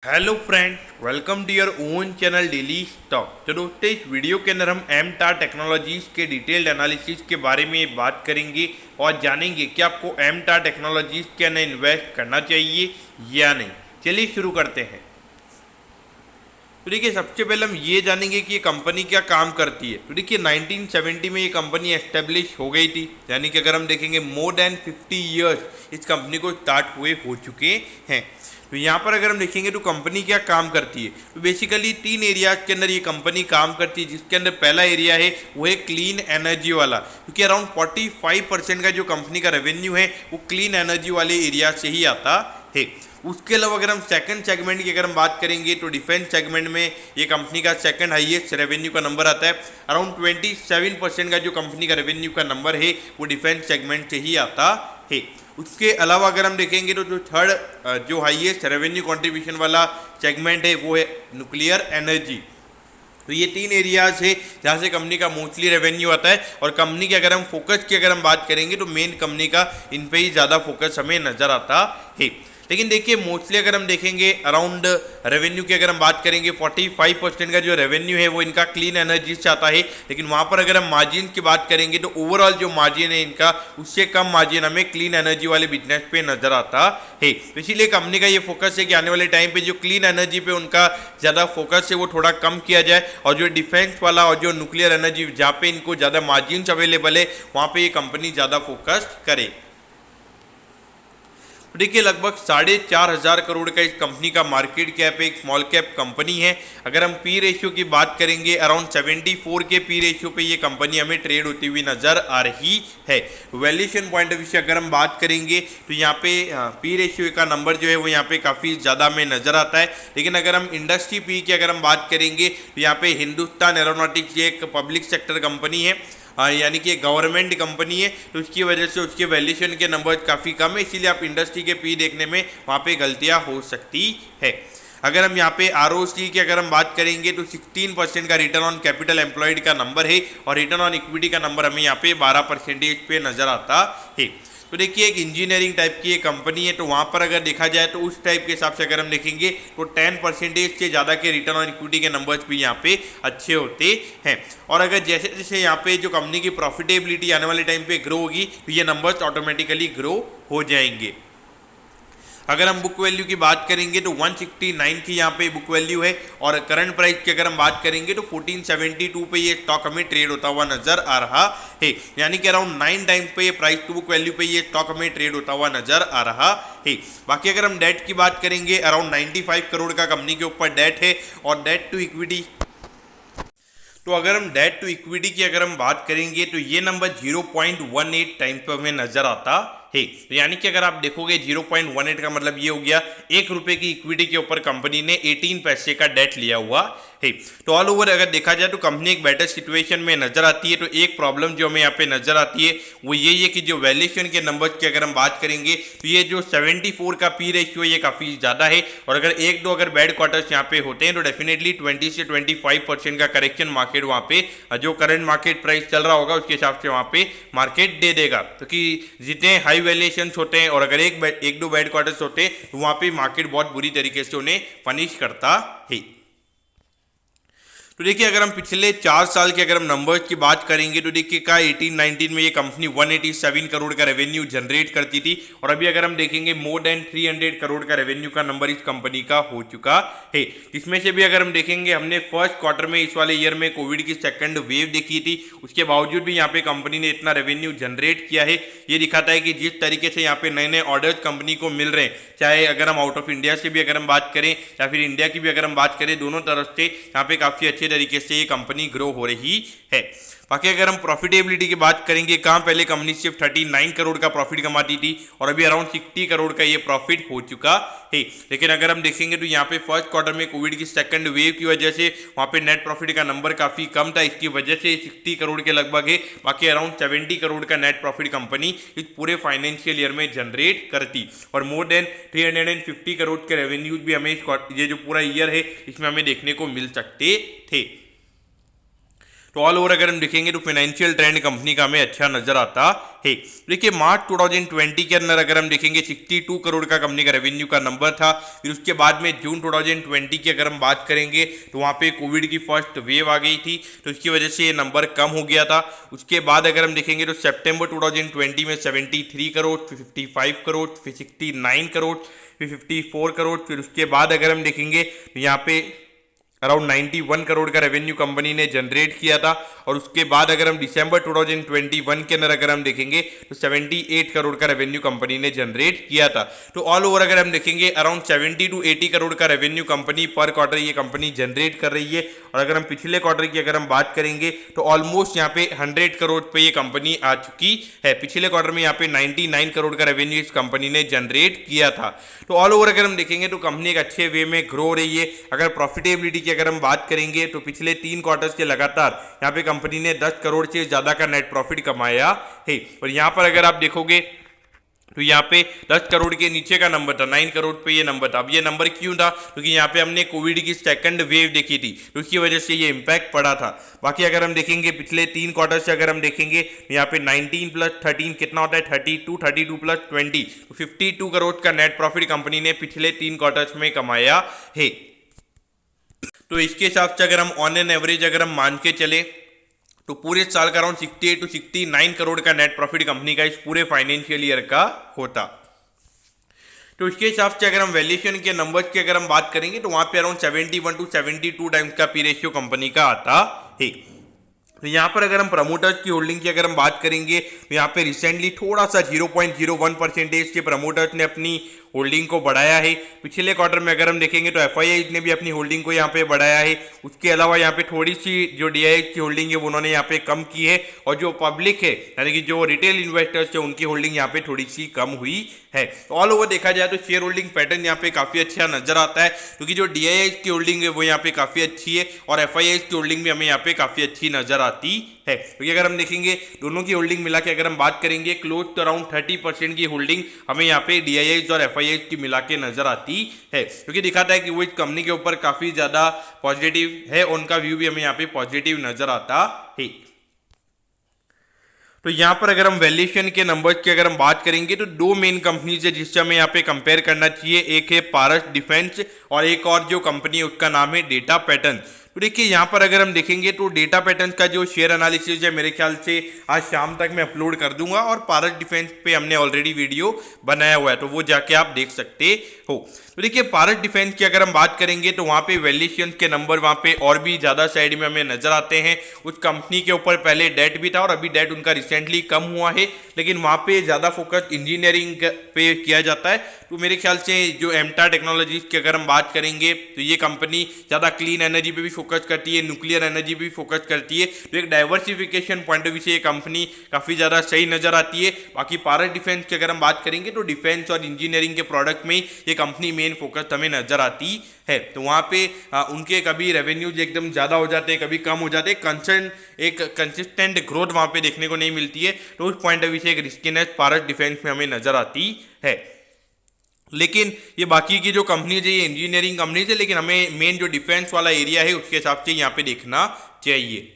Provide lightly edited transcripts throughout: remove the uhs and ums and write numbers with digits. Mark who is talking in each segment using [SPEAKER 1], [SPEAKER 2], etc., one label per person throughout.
[SPEAKER 1] Hello friends, welcome to your own channel daily stock. तो दोस्तों, इस वीडियो के अंदर हम एमटार टेक्नोलॉजीज के डिटेल्ड एनालिसिस के बारे में बात करेंगे और जानेंगे कि आपको एमटार टेक्नोलॉजीज के अंदर इन्वेस्ट करना चाहिए या नहीं। चलिए शुरू करते हैं। तो देखिए, सबसे पहले हम ये जानेंगे कि ये कंपनी क्या काम करती है। तो देखिए, 1970 में ये कंपनी एस्टेब्लिश हो गई थी, यानी कि अगर हम देखेंगे मोर देन 50 ईयर्स इस कंपनी को स्टार्ट हुए हो चुके हैं। तो यहाँ पर अगर हम देखेंगे तो कंपनी क्या काम करती है, तो बेसिकली 3 एरियाज के अंदर ये कंपनी काम करती है, जिसके अंदर पहला एरिया है वो है क्लीन एनर्जी वाला, क्योंकि अराउंड 45% का जो कंपनी का रेवेन्यू है वो क्लीन एनर्जी वाले एरिया से ही आता है। उसके अलावा अगर हम सेकंड सेगमेंट की अगर हम बात करेंगे तो डिफेंस सेगमेंट में ये कंपनी का सेकंड हाईएस्ट रेवेन्यू का नंबर आता है। अराउंड 27% का जो कंपनी का रेवेन्यू का नंबर है वो डिफेंस सेगमेंट से ही आता है। उसके अलावा अगर हम देखेंगे तो जो थर्ड जो हाईएस्ट रेवेन्यू कंट्रीब्यूशन वाला सेगमेंट है वो है न्यूक्लियर एनर्जी। तो ये 3 एरियाज है जहाँ से कंपनी का मोस्टली रेवेन्यू आता है, और कंपनी के अगर हम फोकस की अगर हम बात करेंगे तो मेन कंपनी का इन पे ही ज़्यादा फोकस हमें नज़र आता है। लेकिन देखिए, मोस्टली अगर हम देखेंगे अराउंड रेवेन्यू की अगर हम बात करेंगे 45% का जो रेवेन्यू है वो इनका क्लीन एनर्जी से आता है। लेकिन वहाँ पर अगर हम मार्जिन की बात करेंगे तो ओवरऑल जो मार्जिन है इनका, उससे कम मार्जिन हमें क्लीन एनर्जी वाले बिजनेस पे नजर आता है। तो इसीलिए कंपनी का ये फोकस है कि आने वाले टाइम पे जो क्लीन एनर्जी पे उनका ज़्यादा फोकस है वो थोड़ा कम किया जाए, और जो डिफेंस वाला और जो न्यूक्लियर एनर्जी जहाँ पे इनको ज़्यादा मार्जिन अवेलेबल है वहाँ पे ये कंपनी ज़्यादा फोकस करे। तो देखिए, लगभग 4,500 करोड़ का इस कंपनी का मार्केट कैप है, एक स्मॉल कैप कंपनी है। अगर हम पी रेशियो की बात करेंगे, अराउंड 74 के पी रेशियो पे ये कंपनी हमें ट्रेड होती हुई नजर आ रही है। वैल्यूएशन पॉइंट ऑफ व्यू से अगर हम बात करेंगे तो यहाँ पे पी रेशियो का नंबर जो है वो यहाँ पे काफ़ी ज़्यादा हमें नजर आता है। लेकिन अगर हम इंडस्ट्री पी की अगर हम बात करेंगे तो यहाँ पे हिंदुस्तान एरोनॉटिक्स एक पब्लिक सेक्टर कंपनी है, यानी कि एक गवर्नमेंट कंपनी है, तो उसकी वजह से उसके वैल्यूएशन के नंबर काफ़ी कम है, इसीलिए आप इंडस्ट्री के पी देखने में वहाँ पे गलतियाँ हो सकती है। अगर हम यहाँ पे आरओसी की अगर हम बात करेंगे तो 16% का रिटर्न ऑन कैपिटल एम्प्लॉयड का नंबर है, और रिटर्न ऑन इक्विटी का नंबर हमें यहाँ पे 12% पे नज़र आता है। तो देखिए, एक इंजीनियरिंग टाइप की एक कंपनी है, तो वहाँ पर अगर देखा जाए तो उस टाइप के हिसाब से अगर हम देखेंगे तो 10% से ज़्यादा के रिटर्न ऑन इक्विटी के नंबर्स भी यहाँ पे अच्छे होते हैं। और अगर जैसे जैसे यहाँ पे जो कंपनी की प्रॉफिटेबिलिटी आने वाले टाइम पे ग्रो होगी तो ये नंबर्स ऑटोमेटिकली ग्रो हो जाएंगे। अगर हम बुक वैल्यू की बात करेंगे तो 169 की यहाँ पे बुक वैल्यू है, और करंट प्राइस की अगर हम बात करेंगे तो 1472 पे ये स्टॉक हमें ट्रेड होता हुआ नजर आ रहा है, यानी कि अराउंड 9 टाइम पे प्राइस टू बुक वैल्यू पे ये स्टॉक हमें ट्रेड होता हुआ नजर आ रहा है। बाकी अगर हम डेट की बात करेंगे, अराउंड 95 करोड़ का कंपनी के ऊपर डेट है, और डेट टू इक्विटी, तो अगर हम डेट टू इक्विटी की अगर हम बात करेंगे तो ये नंबर 0.18 टाइम पे हमें नजर आता है। तो यानी कि अगर आप देखोगे 0.18 का मतलब ये हो गया 1 रुपए की इक्विटी के ऊपर कंपनी ने 18 पैसे का डेट लिया हुआ है। तो ऑल ओवर अगर देखा जाए तो कंपनी एक बेटर सिचुएशन में नजर आती है। तो एक प्रॉब्लम जो हमें यहाँ पे नजर आती है वो यही है कि जो वैल्यूएशन के नंबर्स की अगर हम बात करेंगे तो ये जो 74 का पी रेशियो ये काफ़ी ज़्यादा है, और अगर एक दो अगर बैड क्वार्टर्स यहाँ पे होते हैं तो डेफिनेटली 20 से 25% का करेक्शन मार्केट वहाँ पे जो करंट मार्केट प्राइस चल रहा होगा उसके हिसाब से वहाँ पे मार्केट दे देगा। क्योंकि जितने हाई वैल्यूएशन होते हैं और अगर एक दो बैड क्वार्टर्स होते हैं तो वहाँ पे मार्केट बहुत बुरी तरीके से उन्हें पनिश करता है। तो देखिए, अगर हम पिछले 4 साल के अगर हम नंबर्स की बात करेंगे तो देखिए का 18-19 में ये कंपनी 187 करोड़ का रेवेन्यू जनरेट करती थी, और अभी अगर हम देखेंगे मोर देन 300 करोड़ का रेवेन्यू का नंबर इस कंपनी का हो चुका है। इसमें से भी अगर हम देखेंगे, हमने फर्स्ट क्वार्टर में इस वाले ईयर में कोविड की सेकंड वेव देखी थी, उसके बावजूद भी यहाँ पे कंपनी ने इतना रेवेन्यू जनरेट किया है। ये दिखाता है कि जिस तरीके से यहाँ पे नए नए ऑर्डर्स कंपनी को मिल रहे हैं, चाहे अगर हम आउट ऑफ इंडिया से भी अगर हम बात करें या फिर इंडिया की भी अगर हम बात करें, दोनों तरफ से यहाँ पे काफ़ी अच्छे तरीके से ये कंपनी ग्रो हो रही है। बाकी अगर हम प्रॉफिटेबिलिटी की बात करेंगे, कहाँ पहले कंपनी सिर्फ 39 करोड़ का प्रॉफिट कमाती थी और अभी अराउंड 60 करोड़ का ये प्रॉफिट हो चुका है। लेकिन अगर हम देखेंगे तो यहाँ पे फर्स्ट क्वार्टर में कोविड की सेकंड वेव की वजह से वहाँ पे नेट प्रॉफिट का नंबर काफ़ी कम था, इसकी वजह से 60 करोड़ के लगभग है। बाकी अराउंड 70 करोड़ का नेट प्रॉफिट कंपनी इस पूरे फाइनेंशियल ईयर में जनरेट करती, और मोर देन 350 करोड़ के रेवेन्यूज भी हमें ये जो पूरा ईयर है इसमें हमें देखने को मिल सकते थे। तो ऑल ओवर अगर हम देखेंगे तो फाइनेंशियल ट्रेंड कंपनी का हमें अच्छा नजर आता है। देखिए मार्च 2020 के अंदर अगर हम देखेंगे 62 करोड़ का कंपनी का रेवेन्यू का नंबर था। फिर उसके बाद में जून 2020 की अगर हम बात करेंगे तो वहाँ पे कोविड की फर्स्ट वेव आ गई थी, तो इसकी वजह से ये नंबर कम हो गया था। उसके बाद अगर हम देखेंगे तो सितंबर 2020 में 73 करोड़, फिर 55 करोड़, फिर 69 करोड़, फिर 54 करोड़। फिर उसके बाद अगर हम देखेंगे तो यहाँ पे अराउंड 91 करोड़ का रेवेन्यू कंपनी ने जनरेट किया था। और उसके बाद अगर हम दिसंबर 2021 के अंदर अगर हम देखेंगे तो 78 करोड़ का रेवेन्यू कंपनी ने जनरेट किया था। तो ऑल ओवर अगर हम देखेंगे अराउंड 70 to 80 करोड़ का रेवेन्यू कंपनी पर क्वार्टर ये कंपनी जनरेट कर रही है। और अगर हम पिछले क्वार्टर की अगर हम बात करेंगे तो ऑलमोस्ट यहाँ पे 100 करोड़ पे ये कंपनी आ चुकी है। पिछले क्वार्टर में यहाँ पे 99 करोड़ का रेवेन्यू इस कंपनी ने जनरेट किया था। तो ऑल ओवर अगर हम देखेंगे तो कंपनी एक अच्छे वे में ग्रो हो रही है। अगर प्रॉफिटेबिलिटी अगर हम बात करेंगे तो पिछले 3 क्वार्टर्स के लगातार यहाँ पे कंपनी ने 10 करोड़ से ज्यादा का नेट प्रॉफिट कमाया है। और यहाँ पर अगर आप देखोगे तो यहाँ पे 10 करोड़ के नीचे का नंबर था, 9 करोड़ पे ये नंबर था। अब ये नंबर क्यों था? क्योंकि यहाँ पे हमने कोविड की सेकंड वेव देखी थी, तो उसकी वजह से ये इम्पैक्ट पड़ा था। बाकी अगर हम देखेंगे पिछले 3 क्वार्टर से अगर हम देखेंगे तो यहाँ पे 19 प्लस 13 कितना होता है 32, 32 प्लस 20, तो 52 करोड़ का नेट प्रॉफिट कंपनी ने पिछले 3 क्वार्टर्स में कमाया है। तो इसके हिसाब से अगर हम ऑन एन एवरेज अगर हम मान के चले तो पूरे साल का अराउंड 68 to 69 करोड़ का नेट प्रॉफिट कंपनी का इस पूरे फाइनेंशियल ईयर का होता। तो इसके हिसाब से अगर हम वैल्यूएशन के नंबर्स की अगर हम बात करेंगे तो वहां पे अराउंड 71 to 72 टाइम्स का पी रेशियो कंपनी का आता है। तो यहाँ पर अगर हम प्रमोटर्स की होल्डिंग की अगर हम बात करेंगे तो यहाँ पे रिसेंटली थोड़ा सा 0.01% के प्रमोटर्स ने अपनी होल्डिंग को बढ़ाया है। पिछले क्वार्टर में अगर हम देखेंगे तो एफआईआई ने भी अपनी होल्डिंग को यहाँ पे बढ़ाया है। उसके अलावा यहाँ पे थोड़ी सी जो डीआईआई की होल्डिंग है वो उन्होंने यहाँ पे कम की है। और जो पब्लिक है यानी कि जो रिटेल इन्वेस्टर्स है उनकी होल्डिंग यहाँ पे थोड़ी सी कम हुई है। तो ऑल ओवर देखा जाए तो शेयर होल्डिंग पैटर्न यहाँ पे काफी अच्छा नजर आता है, क्योंकि जो डीआईआई की होल्डिंग है वो यहाँ पे काफी अच्छी है और एफआईआई की होल्डिंग भी हमें यहाँ पे काफी अच्छी नजर आती है। क्योंकि अगर हम देखेंगे दोनों की होल्डिंग मिला के अगर हम बात करेंगे क्लोज टू अराउंड 30% की होल्डिंग हमें यहाँ पे डीआईआई और एफआईआई की मिला के नजर आती है, क्योंकि दिखाता है कि वो इस कंपनी के ऊपर काफी ज्यादा पॉजिटिव है, उनका व्यू भी हमें यहाँ पे पॉजिटिव नजर आता है। तो यहाँ पर अगर हम वैल्यूएशन के नंबर्स की अगर हम बात करेंगे तो 2 मेन कंपनीज है जिससे हमें यहाँ पे कंपेयर करना चाहिए। एक है पारस डिफेंस और एक और जो कंपनी है उसका नाम है डेटा पैटर्न। तो देखिए यहाँ पर अगर हम देखेंगे तो डेटा पैटर्न का जो शेयर एनालिसिस है मेरे ख्याल से आज शाम तक मैं अपलोड कर दूंगा और पारस डिफेंस पे हमने ऑलरेडी वीडियो बनाया हुआ है, तो वो जाके आप देख सकते हो। तो देखिए पारस डिफेंस की अगर हम बात करेंगे तो वहाँ पे वैल्यूएशन के नंबर वहाँ पे और भी ज़्यादा साइड में हमें नजर आते हैं। उस कंपनी के ऊपर पहले डेट भी था और अभी डेट उनका रिसेंटली कम हुआ है, लेकिन वहाँ पे ज़्यादा फोकस इंजीनियरिंग पे किया जाता है। तो मेरे ख्याल से जो एमटा टेक्नोलॉजीज की अगर हम बात करेंगे तो ये कंपनी ज़्यादा क्लीन एनर्जी पे भी फोकस करती है, न्यूक्लियर एनर्जी पे भी फोकस करती है। तो एक डाइवर्सिफिकेशन पॉइंट ऑफ व्यू से ये कंपनी काफ़ी ज़्यादा सही नजर आती है। बाकी पारस डिफेंस की अगर हम बात करेंगे तो डिफेंस और इंजीनियरिंग के प्रोडक्ट में ये कंपनी मेन फोकस हमें नजर आती है। तो वहाँ पे उनके कभी रेवेन्यूज एकदम ज़्यादा हो जाते हैं, कभी कम हो जाते हैं, एक कंसिस्टेंट ग्रोथ वहाँ पे देखने को नहीं मिलती है। तो उस पॉइंट ऑफ व्यू से एक रिस्कीनेस पारस डिफेंस में हमें नजर आती है। लेकिन ये बाकी की जो कंपनीज है ये इंजीनियरिंग कंपनीज है, लेकिन हमें मेन जो डिफेंस वाला एरिया है उसके हिसाब से यहाँ पे देखना चाहिए।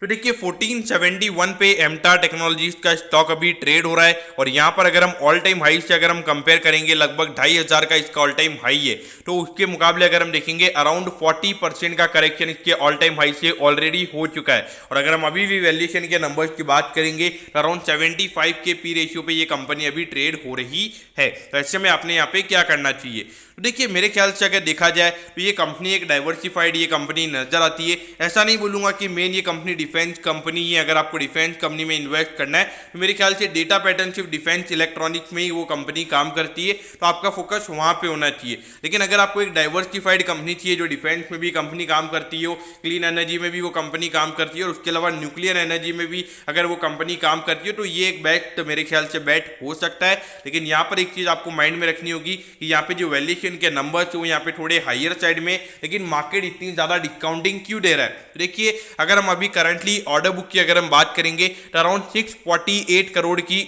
[SPEAKER 1] तो देखिए 1471 पे एमटा टेक्नोलॉजीज का स्टॉक अभी ट्रेड हो रहा है और यहाँ पर अगर हम ऑल टाइम हाई से अगर हम कंपेयर करेंगे लगभग 2500 का इसका ऑल टाइम हाई है। तो उसके मुकाबले अगर हम देखेंगे अराउंड 40% का करेक्शन इसके ऑल टाइम हाई से ऑलरेडी हो चुका है। और अगर हम अभी भी वैल्यूएशन के नंबर्स की बात करेंगे तो अराउंड 75 के पी रेशियो पे ये कंपनी अभी ट्रेड हो रही है। तो ऐसे में आपने यहाँ पे क्या करना चाहिए? तो देखिए मेरे ख्याल से अगर देखा जाए तो ये कंपनी एक डाइवर्सिफाइड ये कंपनी नजर आती है। ऐसा नहीं बोलूंगा कि मेन ये कंपनी डिफेंस कंपनी है। अगर आपको डिफेंस कंपनी में इन्वेस्ट करना है तो मेरे ख्याल से डेटा पैटर्न सिर्फ डिफेंस इलेक्ट्रॉनिक्स में ही वो कंपनी काम करती है, तो आपका फोकस वहां पे होना चाहिए। लेकिन अगर आपको एक डाइवर्सिफाइड कंपनी चाहिए जो डिफेंस में भी कंपनी काम करती हो, क्लीन एनर्जी में भी वो कंपनी काम करती है और उसके अलावा न्यूक्लियर एनर्जी में भी अगर वो कंपनी काम करती है, तो ये एक बेस्ट मेरे ख्याल से बेट हो सकता है। लेकिन यहाँ पर एक चीज आपको माइंड में रखनी होगी कि यहाँ पे जो वैल्यूएशन के नंबर्स वो यहाँ पे थोड़े हायर साइड में, लेकिन मार्केट इतनी ज्यादा डिस्काउंटिंग क्यों दे रहा है? देखिए अगर हम अभी करंटली ऑर्डर बुक की अगर हम बात करेंगे तो अराउंड 648 करोड़ की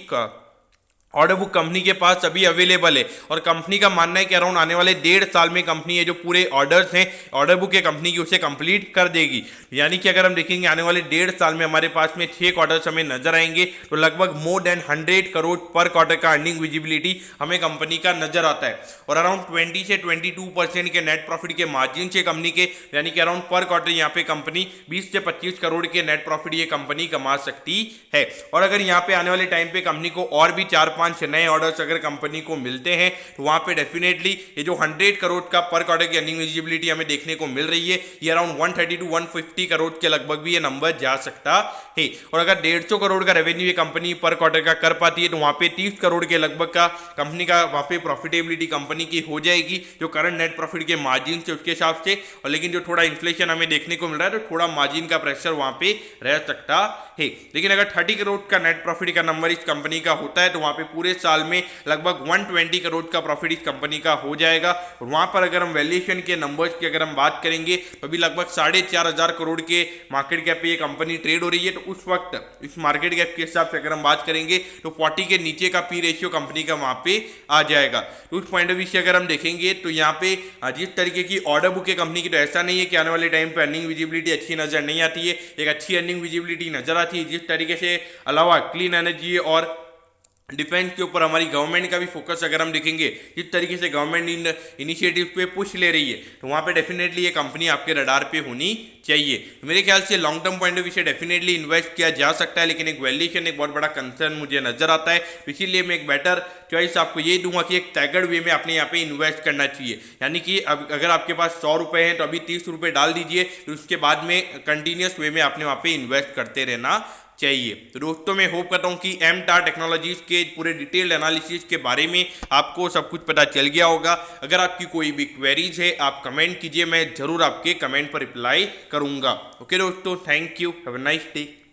[SPEAKER 1] ऑर्डर बुक कंपनी के पास अभी अवेलेबल है और कंपनी का मानना है कि अराउंड आने वाले 1.5 साल में कंपनी ये जो पूरे ऑर्डर्स हैं ऑर्डर बुक है कंपनी की उसे कंप्लीट कर देगी। यानी कि अगर हम देखेंगे आने वाले 1.5 साल में हमारे पास में 6 क्वार्टर्स हमें नजर आएंगे तो लगभग मोर देन 100 करोड़ पर क्वार्टर का अर्निंग विजिबिलिटी हमें कंपनी का नजर आता है और अराउंड 20 से 22% के नेट प्रॉफिट के मार्जिन से कंपनी के, यानी कि अराउंड पर क्वार्टर यहाँ पे कंपनी 20 से 25 करोड़ के नेट प्रॉफिट ये कंपनी कमा सकती है। और अगर यहाँ पे आने वाले टाइम पे कंपनी को और भी 4-5 नए ऑर्डर्स अगर कंपनी को मिलते हैं तो वहां पे डेफिनेटली ये जो 100 करोड़ का पर क्वार्टर की अर्निंग विजिबिलिटी हमें देखने को मिल रही है ये अराउंड 130 टू 150 करोड़ के लगभग भी ये नंबर जा सकता है। और अगर 150 करोड़ का रेवेन्यू ये कंपनी पर क्वार्टर का कर पाती है तो वहां पे 30 करोड़ के लगभग का कंपनी का वहां पे प्रॉफिटेबिलिटी कंपनी की हो जाएगी जो करंट नेट प्रॉफिट के मार्जिन से उसके हिसाब से। और लेकिन जो थोड़ा इन्फ्लेशन हमें देखने को मिल रहा है तो थोड़ा मार्जिन का प्रेशर वहां पे रह सकता है। लेकिन अगर 30 करोड़ का नेट प्रॉफिट का नंबर इस कंपनी का होता है तो वहां पे पूरे साल में लगभग 120 करोड़ का प्रॉफिट इस कंपनी का हो जाएगा। और वहां पर अगर हम वैल्यूएशन के नंबर्स की अगर हम बात करेंगे तो अभी लगभग 4,500 करोड़ के मार्केट कैप पे ये कंपनी ट्रेड हो रही है। तो उस वक्त इस मार्केट कैप के हिसाब से अगर हम बात करेंगे तो 40 के नीचे का पी रेशियो कंपनी का वहां पे आ जाएगा। तो उस पॉइंट ऑफ व्यू से अगर हम देखेंगे तो यहाँ पे जिस तरीके की ऑर्डर बुक है कंपनी की तो ऐसा नहीं है कि आने वाले टाइम पे अर्निंग विजिबिलिटी अच्छी नजर नहीं आती है, एक अच्छी अर्निंग विजिबिलिटी नजर आती है। जिस तरीके से अलावा क्लीन एनर्जी और डिफेंस के ऊपर हमारी गवर्नमेंट का भी फोकस अगर हम देखेंगे जिस तरीके से गवर्नमेंट इन इनिशिएटिव पे पुश ले रही है तो वहाँ पे डेफिनेटली ये कंपनी आपके रडार पे होनी चाहिए। तो मेरे ख्याल से long term point of view से डेफिनेटली इन्वेस्ट किया जा सकता है, लेकिन एक वैल्यूएशन एक बहुत बड़ा कंसर्न मुझे नजर आता है। तो इसीलिए मैं एक बेटर चॉइस आपको ये दूंगा कि एक स्टैगर्ड वे में आपने यहाँ पे इन्वेस्ट करना चाहिए। यानी कि अब अगर आपके पास 100 रुपये हैं तो अभी 30 रुपये डाल दीजिए, तो उसके बाद में कंटिन्यूस वे में आपने वहाँ पे इन्वेस्ट करते रहना चाहिए। तो दोस्तों मैं होप करता हूँ कि एमटार टेक्नोलॉजीज के पूरे डिटेल्ड एनालिसिस के बारे में आपको सब कुछ पता चल गया होगा। अगर आपकी कोई भी क्वेरीज है आप कमेंट कीजिए, मैं जरूर आपके कमेंट पर रिप्लाई करूंगा। ओके दोस्तों, thank you, have a nice day.